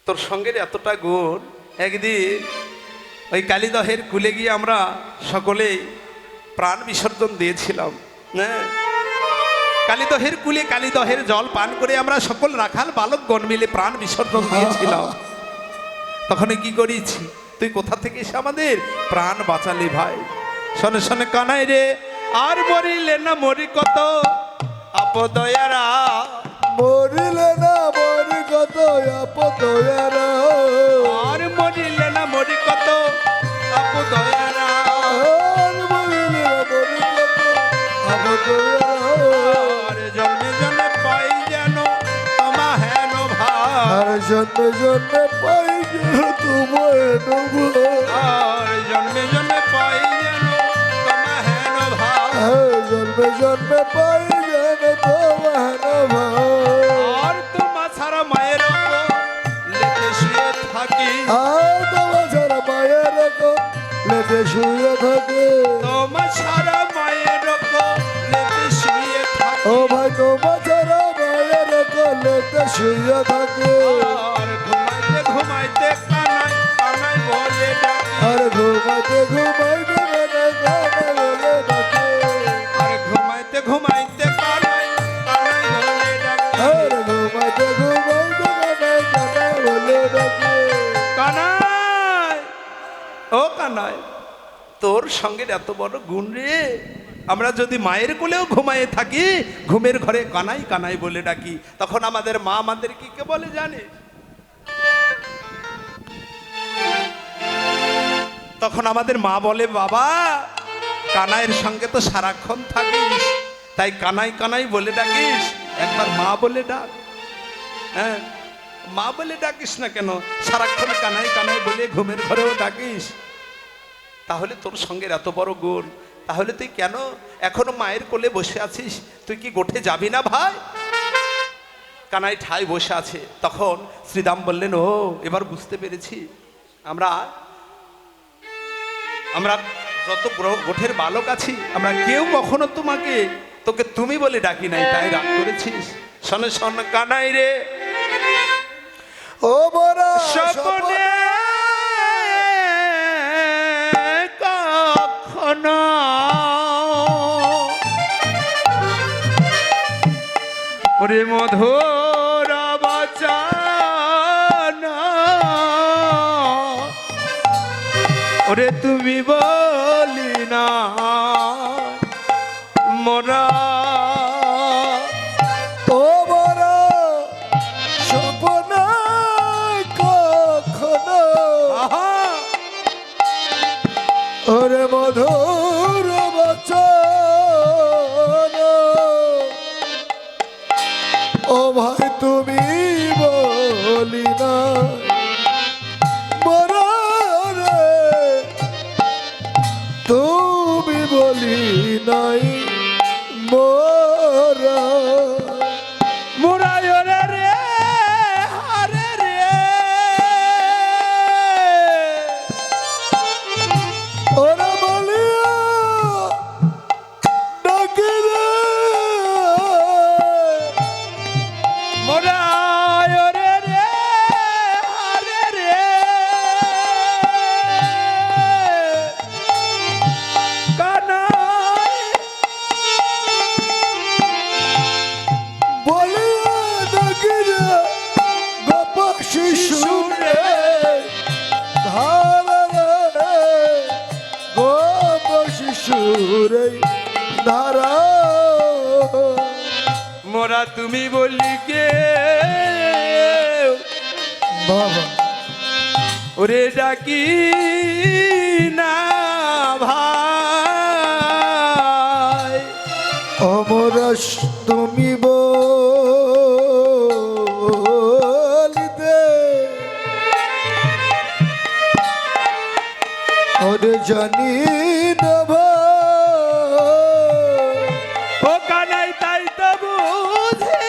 তোর সঙ্গের এতটা গুণ। একদিন ওই কালীদহের কুলে গিয়ে আমরা সকলেই প্রাণ বিসর্জন দিয়েছিলাম। হ্যাঁ, কালীদহের কুলে কালীদহের জল পান করে আমরা সকল রাখাল বালকগণ মিলে প্রাণ বিসর্জন দিয়েছিলাম। তখন কি করেছি, তুই কোথা থেকে এসে আমাদের প্রাণ বাঁচালি ভাই। শোনে শোনে কানাই রে, আর মরিলে না মরি কত আপদয়ারা, মরিলে না মরি কত আপদয়ারা, আর মরিলে না মরি কত আপদয়ারা, আর মরিলে না মরি কত আপদয়ারা, আর জন্মে জন্মে পাই যেন তোমা হেন ভাই, আর জন্মে জন্মে পাই যেন তোমায় নেব, আর জন্মে জন্মে পাই যেন তোমা হেন ভাই, আর জন্মে জন্মে পাই যেন তোমায় নেব, আর তোমা ছাড়া মায়ের লেতে শুয়ে থাকি, আর তোমার ছাড়া মায়ের লেতে শুয়ে থাকে, তোমা ছাড়া মায়ের লেতে শুয়ে থাকি, ও ভাই তোমার ছাড়া মায়ের লেতে শুয়ে থাকে, আর ঘুমাইতে ঘুমাইতে কানাই কানাই বলে ডাকি, আর ঘুমাইতে ঘুমাইতে গানে বলে ডাকে, আর ঘুমাইতে ঘুমাইতে কানাই কানাই বলে ডাকি, আর ঘুমাইতে ঘুমাইতে গানে বলে ডাকে। কানাই ও কানাই, তোর সঙ্গে এত বড় গুণ রে। আমরা যদি মায়ের কোলেও ঘুমায়ে থাকি, ঘুমের ঘরে কানাই কানাই বলে ডাকি, তখন আমাদের মা আমাদের কি কে বলে জানে? তখন আমাদের মা বলে, বাবা কানাইয়ের সঙ্গে তো সারাক্ষণ থাকিস, তাই কানাই কানাই বলে ডাকিস, একবার মা বলে ডাক। হ্যাঁ, মা বলে ডাকিস না কেন, সারাক্ষণ কানাই কানাই বলে ঘুমের ঘরেও ডাকিস। তাহলে তোর সঙ্গে এত বড় গুণ, তাহলে তুই কেন এখনো মায়ের কোলে বসে আছিস? তুই কি গোঠে যাবি না ভাই? কানাই ঠাই বসে আছে। তখন শ্রীদাম বললেন, ও এবার বুঝতে পেরেছি, আমরা আমরা যত গোঠের বালক আছি, আমরা কেউ কখনো তোকে তুমি বলে ডাকি নাই, তাই রাগ করেছিস। শোনে শোন কানাই রে, ও বড় স্বপনে কখনো ওরে মধুর বচন ওরে তুমি বলি না মোরা, ও বড় স্বপ্ন কখনো আহা ওরে মধুর বচন, ও ভাই তুমি বলি না মোরা রে, তুমি বলি নাই মোরা, মুরায় রে হরে রে, ওরা বলিয়া ডাকে রে, মুরায় রে হরে রে, কানাই বলিয়া ডাকে রে, গোপ শিশু রে ধারা রে, গোপ শিশু রে ধারা, মোরা তুমি বলি কে বাবা ওরে ডাকি না ভাই, অমরস তুমি বলিতে ওরে জানি না ভাই, ও কানাই তাই তো বুঝি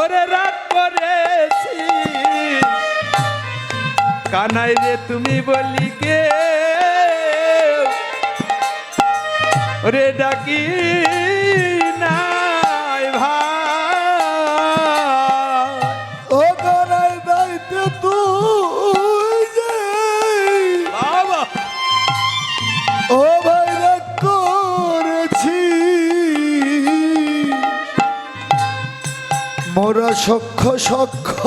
ওরে রাগ করেছি, কানাই রে তুমি বলি কে ওরে ডাকি নাই ভাই, মোরা সখ্য সখ্য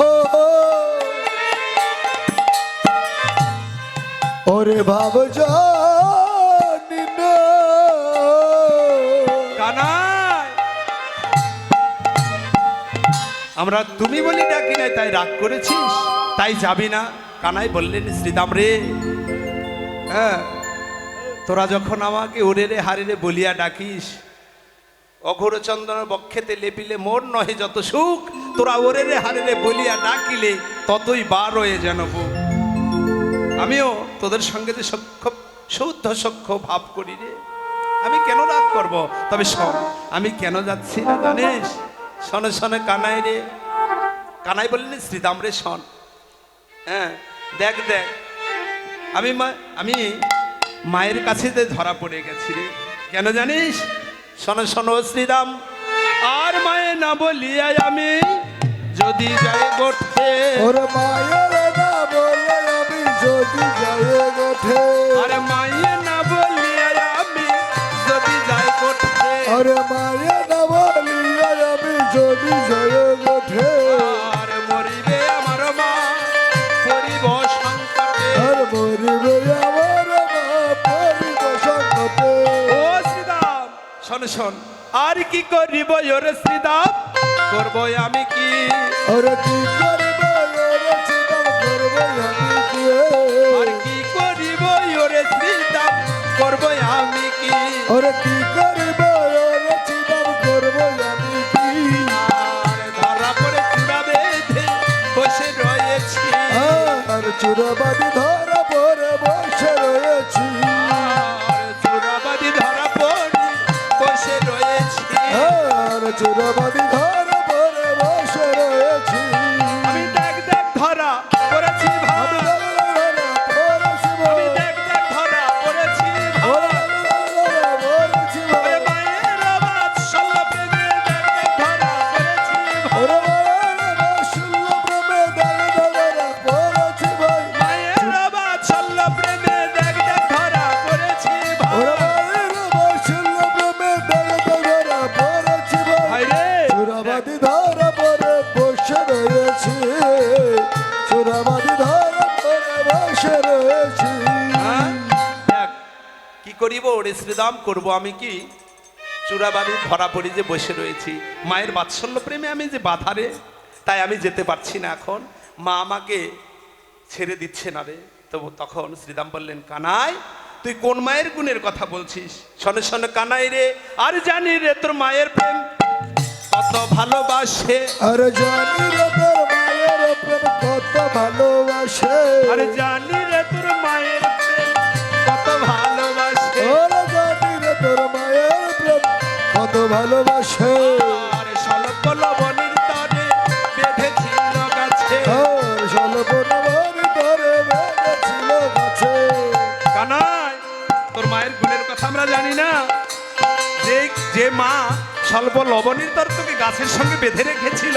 ওরে ভাব জানি না কানাই আমরা তুমি বলি ডাকি নাই তাই রাগ করেছিস, তাই যাবি না? কানাই বললেন শ্রীদাম রে, হ্যাঁ তোরা যখন আমাকে ওরে রে হারে রে বলিয়া ডাকিস, অঘোর চন্দনের বক্ষেতে লেপিলে মোর নহে যত সুখ, তোরা ওরে রে হারে রে বলিয়া ডাকিলে ততই বার হয়ে যেন বুক। আমিও তোদের সঙ্গে যে সখ্য শুদ্ধ সখ্য ভাব করি রে, আমি কেন রাগ করব? তবে শোন, আমি কেন যাচ্ছি না জানিস? শোনে শোনে কানাই রে। কানাই বললেন শ্রীদাম রে শোন, হ্যাঁ দেখ দেখ আমি মায়ের কাছে যে ধরা পড়ে গেছি রে। কেন জানিস? শোনো শোনো শ্রীদাম, আর মায়ে না বলিয়া আমি যদি যাই গোঠে, ওরে মায়ের না বলে আমি যদি যাই গোঠে, আরে মায়ে না বলিয়া আমি যদি যাই গোঠে, ওরে মায়ের না বলিয়া আমি যদি যাই গোঠে, আর মরিবে আমার মা পরিব সংকটে, আর মরিবে আমার মা পরিব সংকটে। ও শ্রীদাম শোন শোন, আর কি করিব ওরে শ্রীদাম, করব আমি কি? ওরে কি করবে ওরে চিন্তা করবে আমি কি, আর কি করিব ওরে শ্রীদাম, করব আমি কি? ওরে কি করবে ওরে চিন্তা করবে আমি কি, আর ধরা পড়ে চূড়া বেঁধে বসে রয়েছি, আর চূড়াবাদী ধরা পরে বসে রয়েছি, আর চূড়াবাদী ধরা পড়ে বসে রয়েছি, আর চূড়াবাদী ধরা পরে বসে রয়েছি, আমি দেখ দেখ ধরা পড়েছি ভাই, আমি দেখ দেখ ধরা পড়েছি ভাই, ওরে মায়ের আওয়াজ শল্য প্রেমে দেখ দেখ ধরা পড়েছি ভাই, মায়ের আওয়াজ শল্য প্রেমে দেখ দেখ ধরা পড়েছি ভাই, ভাই রে চূড়াবাদী ধরা পরে বসে রয়েছি, চূড়াবাদী ধরা পরে বসে রয়েছি, হ্যাঁ? দেখ কি করিব ওরে শ্রীদাম, করব আমি কি? চূড়াবাড়ি ধরা পড়ি যে বসে রয়েছি, মায়ের বাৎসল্য প্রেমে আমি যে বাধারে, তাই আমি যেতে পারছি না। এখন মা আমাকে ছেড়ে দিচ্ছে না রে। তো তখন শ্রীদাম বললেন, কানাই তুই কোন মায়ের গুণের কথা বলছিস? শোনে শোনে কানাই রে, আর জানি রে তোর মায়ের প্রেম কত ভালোবাসে, আর জানি রে তোর মায়ের প্রেম কত ভালোবাসে, আর জানি রে তোর মায়ের প্রেম কত ভালোবাসে, ওরে জানি রে তোর মায়ের প্রেম কত ভালোবাসে, আর স্বল্প লবণের তরে বেঁধেছিল গাছে, আর স্বল্প নবনী ধরে বেঁধেছিল গাছে। কানাই তোর মায়ের গুণের কথা আমরা জানি না? যে যে মা স্বল্প লবণের তর তোকে গাছের সঙ্গে বেঁধে রেখেছিল,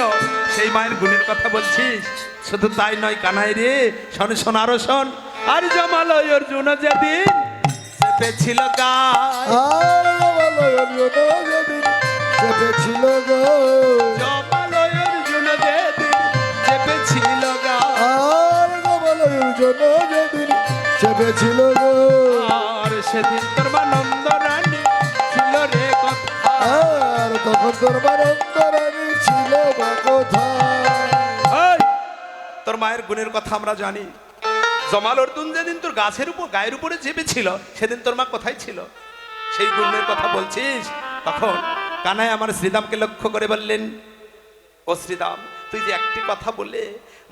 সেই মায়ের গুণের কথা বলছিস? শুধু তাই নয় কানাই রে, শোন শোন আরো শোন, আর জমালয় অর্জুন যেদিন চেপেছিল গায়, আর নবলয়ন যেদিন চেপেছিল গো, জমালয় অর্জুন যেদিন চেপেছিল গায়, আর নবলয়ন যেদিন চেপেছিল গো, আর সেদিন তোর মা নন্দ রানী ছিল রে কথা, আর তখন তোর মার অন্তরানি ছিল বা কোথায়। এই, তোর মায়ের গুণের কথা আমরা জানি। জমাল অর্জুন যেদিন তোর গাছের উপর গায়ের উপরে চেপেছিল, সেদিন তোর মা কোথায় ছিল? সেই গুণের কথা বলছিস? তখন কানাই আমার শ্রীদামকে লক্ষ্য করে বললেন, ও শ্রীদাম তুই যে একটি কথা বলে,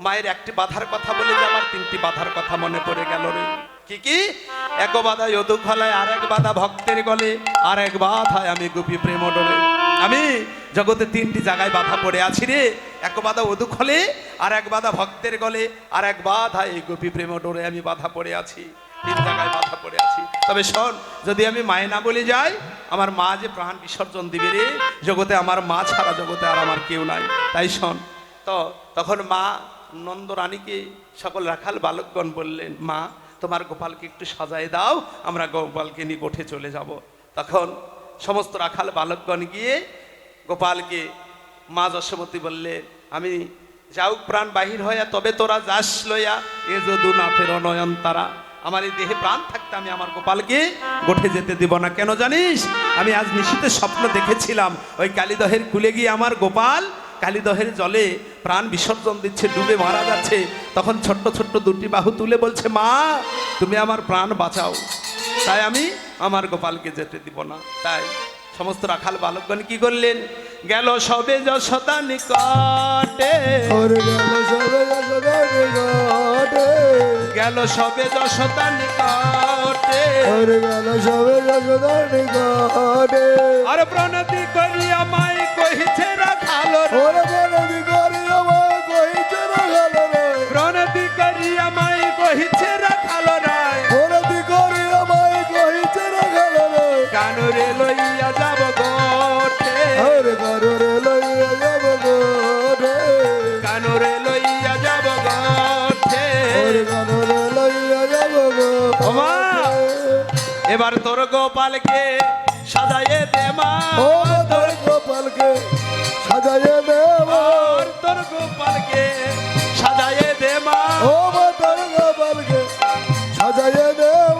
মায়ের একটি বাধার কথা বলে যে আমার তিনটি বাধার কথা মনে পড়ে গেল রে। কি কি? এক বাধা যদু খলায়, আর এক বাধা ভক্তের গলে, আর এক বাধায় আমি গোপী প্রেম ডলে। আমি জগতে তিনটি জায়গায় বাধা পড়ে আছি রে। এক বাধা অদু খলে, আর এক বাধা ভক্তের গলে, আর এক বাধা এই গোপী প্রেম ডলে আমি বাধা পড়ে আছি। তিন জায়গায় বাধা পড়ে আছি। তবে শোন, যদি আমি মায়ে না বলে যাই, আমার মা যে প্রাণ বিসর্জন দিবে রে। জগতে আমার মা ছাড়া জগতে আর আমার কেউ নাই। তাই শোন, তো তখন মা নন্দ রানীকে সকল রাখাল বালকগণ বললেন, মা তোমার গোপালকে একটু সাজায় দাও, আমরা গোপালকে নিয়ে গোঠে চলে যাব। তখন সমস্ত রাখাল বালকগণ গিয়ে গোপালকে মা যশোমতী বললেন, আমি যাওক প্রাণ বাহির হইয়া, তবে তোরা যাস লইয়া এ যদু নাথের নয়ন তারা। আমার এই দেহে প্রাণ থাকতে আমি আমার গোপালকে গোঠে যেতে দিব না। কেন জানিস? আমি আজ নিশীথে স্বপ্ন দেখেছিলাম, ওই কালীদহের কুলে গিয়ে আমার গোপাল কালীদহের জলে প্রাণ বিসর্জন দিচ্ছে, ডুবে মারা যাচ্ছে। তখন ছোট্ট ছোট্ট দুটি বাহু তুলে বলছে, মা তুমি আমার প্রাণ বাঁচাও। তাই আমি আমার গোপালকে যেতে দিব না। তাই সমস্ত রাখাল বালকগণ কি করলেন? গেল সবে যশোদা নিকটে, ওরে গেল সবে যশোদা নিকটে, গেল সবে যশোদা নিকটে, ওরে গেল সবে যশোদা নিকটে। আর প্রণতি করিয়া মাই কহিছে রাখাল রে, ওরে প্রণতি করিয়া মাই কহিছে রাখাল রে, প্রণতি করিয়া মাই কহিছে রাখাল রায়, প্রণতি করিয়া মাই কহিছে রাখাল রে, কানুরে লইয়া যাব গোঠে, ওরে কানুরে লইয়া যাব গোঠে, কানুরে লইয়া যাব গোঠে। ওরে কানুরে লইয়া যাব ওমা, গোঠে। এবার তোর গোপালকে সাজাইয়ে দে মা, ও তোর গোপালকে সাজাইয়ে দেব, আর তোর গোপালকে সাজাইয়ে দে মা। ও তোর গোপালকে সাজাইয়ে দেব,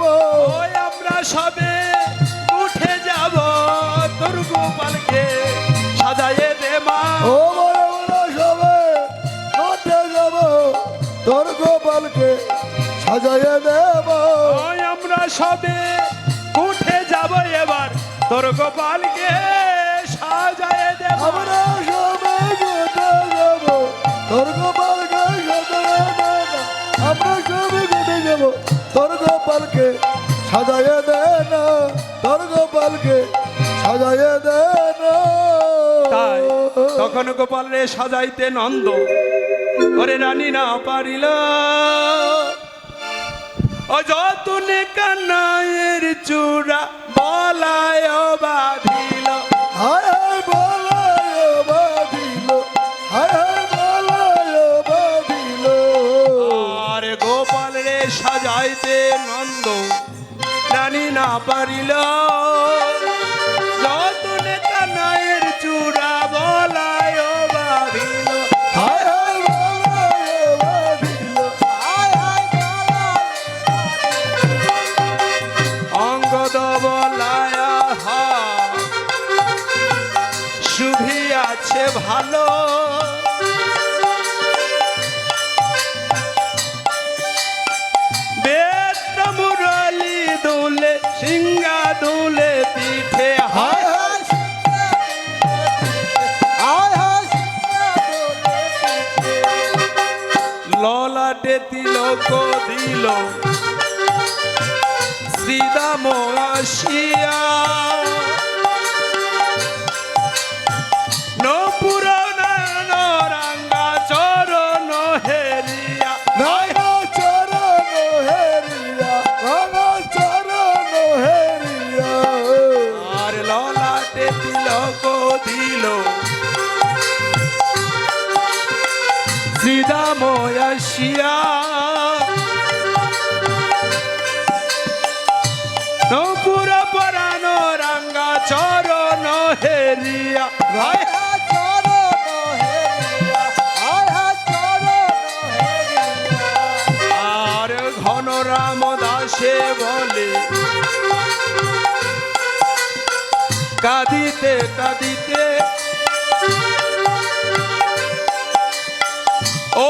ওই আমরা সবে উঠে যাব, তোর গোপালকে সাজাইয়ে দে মা। ও আমরা সবে উঠে যাব, তোর গোপালকে সাজাইয়ে দেব, ওই আমরা সবে উঠে যাব, এবার তোর গোপালকে সাজাইয়ে দে মা। আমরা সবে উঠে যাব, তোর গোপালকে সাজাইয়ে দেব, আমরা সবে উঠে যাব, তোর গোপালকে সাজাইয়ে দে না, তোর গোপালকে সাজাইয়ে দে না। তাই তখন গোপাল রে সাজাইতে নন্দ ওরে রানী না পারিল, ও যতুনে কানাইয়ের চূড়া বলায় বাঁধিল, হায় হায় বলায় বাঁধিল, হায় হায় বলায় বাঁধিল, আর গোপাল রে সাজাইতে নন্দ রানী না পারিল, যতুনে কানাইয়ের চূড়া বলায় বাঁধিল, হায় হায় বলায় বাঁধিল, হায় হায় অঙ্গদ বলায় শুভি আছে ভালো, বেদ মুরলি দুলে সিংহা দুলে পিঠে, হায় হায় হায় হায় ললাটে তিলক দিল শ্রীদাম আসিয়া, নপুর নয়ন রাঙ্গা চরণ হেরিয়া, রাঙা চরণ হেরিয়া, রাঙা চরণ হেরিয়া, আর ললাটে তিলক দিল শ্রীদাম আসিয়া, নপুর পরাণ রাঙ্গা চরণ হেরিয়া, রাঙা চরণ হেরিয়া, রাঙা চরণ হেরিয়া, আর ঘন রাম দাসে বলে কাঁদিতে কাঁদিতে,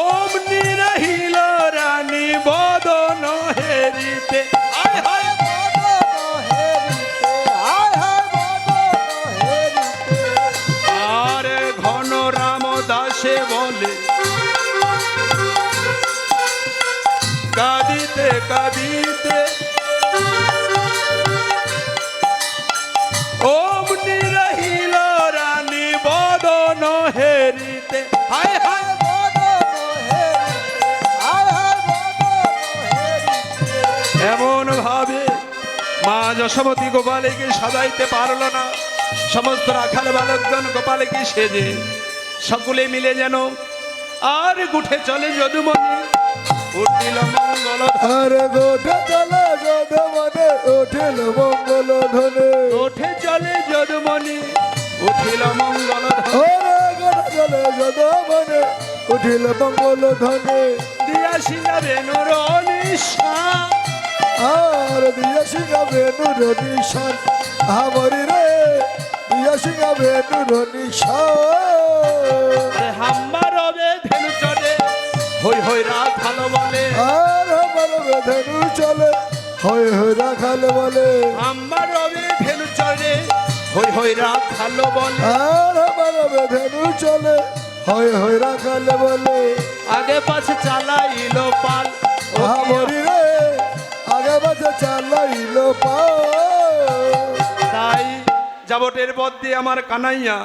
অমনি রহিল রানী বদন হেরিতে, আয় হায় আর ঘন রাম দাসে বলে কাঁদিতে কাঁদিতে, অমনি রহিল রানী বদন হেরিতে, হায় হায় এমন ভাবে মা যশোমতী গোপালকে সাজাইতে পারল না। সমস্ত রাখাল বালকগণ গোপালকে সেজে সকলে মিলে যেন আর গুঠে চলে যদুমণি, উঠিল মঙ্গল, আরে গোঠে চলে যদুমণি, উঠিল মঙ্গল ধ্বনি, উঠে চলে যদুমণি, উঠিল মঙ্গল, ওরে কানা জলে সদা মনে উঠিল মঙ্গল ধ্বনি দিয়া সিঙ্গারে নুর নিশান আর দিয়া শিখাবে নুর নিশান হামরি রে দিয়া শিখাবে নুর নিশান হাম্বার হবে ধেনু চলে হই হই রাত ভালো বলে আর আমার বেধেনু চলে হই হই রাখাল বলে হাম্বার হবে ধেনু চলে হই হই রাত ভালো বলে আর আমার বেধেনু চলে হই হই রাখাল বলে আগে পাশে চালাইল পাল ও কি হামরি রে আগে বাজে চালাইল পা তাই যাবটের পথ দিয়ে আমার কানাইয়া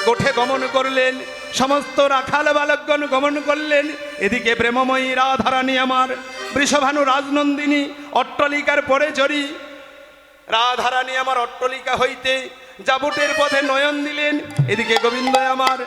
গোঠে গমন করলেন, সমস্ত রাখাল বালকগণ গমন করলেন। এদিকে প্রেমময়ী রাধারানী আমার বৃষভানু রাজনন্দিনী অট্টলিকার পরে চড়ি রাধারানী আমার অট্টলিকা হইতে যাবটের পথে নয়ন দিলেন। এদিকে গোবিন্দ আমার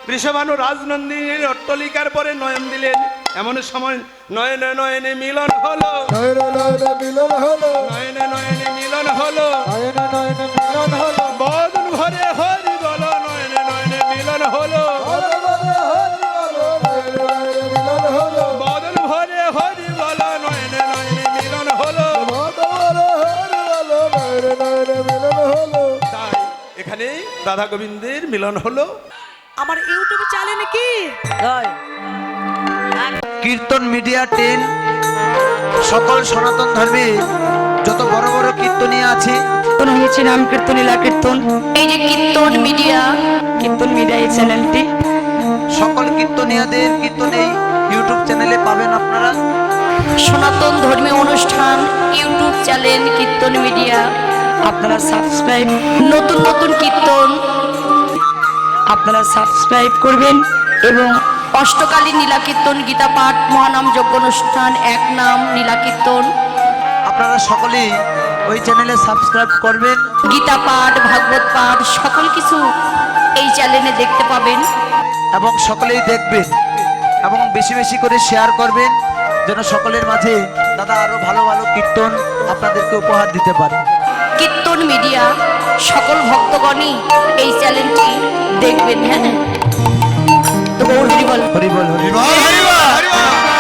বৃষভানু রাজনন্দিনীর অট্টলিকার পরে নয়ন দিলেন। এমন সময় নয়নে নয়নে মিলন হলো, নয়নে নয়নে মিলন হলো, নয়নে নয়নে মিলন হলো, নয়নে নয়নে মিলন হলো, বদন ভরে হরি বল নয়নে নয়নে মিলন হলো, বলে বলে হরি বলো, নয়নে নয়নে মিলন হলো, বদন ভরে হরি বল নয়নে নয়নে মিলন হলো। বলে বলে হরি বলো, নয়নে নয়নে মিলন হলো। তাই এখানে রাধা গোবিন্দের মিলন হলো। আমার ইউটিউবে চ্যানেল কি কীর্তন মিডিয়া 10 সকল সনাতন ধর্মে যত বড় বড় কীর্তনীয় আছে কীর্তন হয়েছে নাম কীর্তন লীলা কীর্তন এই যে কীর্তন মিডিয়া এই চ্যানেলটি সকল কীর্তনীয়দের কীর্তন এই ইউটিউব চ্যানেলে পাবেন আপনারা। সনাতন ধর্মীয় অনুষ্ঠান ইউটিউব চ্যানেল কীর্তন মিডিয়া আপনারা সাবস্ক্রাইব নতুন নতুন কীর্তন আপনারা সাবস্ক্রাইব করবেন এবং অষ্টকালীন নীলা কীর্তন গীতা পাঠ মহানাম যজ্ঞ অনুষ্ঠান এক নাম নীলা কীর্তন আপনারা সকলেই ওই চ্যানেলে সাবস্ক্রাইব করবেন গীতা পাঠ ভাগবত পাঠ সকল কিছু এই চ্যানেলে দেখতে পাবেন এবং সকলেই দেখবেন এবং বেশি বেশি করে শেয়ার করবেন যেন সকলের মাঝে দাদা আরো ভালো ভালো কীর্তন আপনাদেরকে উপহার দিতে পারে। কীর্তন মিডিয়া সকল ভক্তগণই এই চ্যানেলটি দেখবেন। হ্যাঁ তো গৌর হরি বল হরি বল হরি বল হরি বল হরি বল।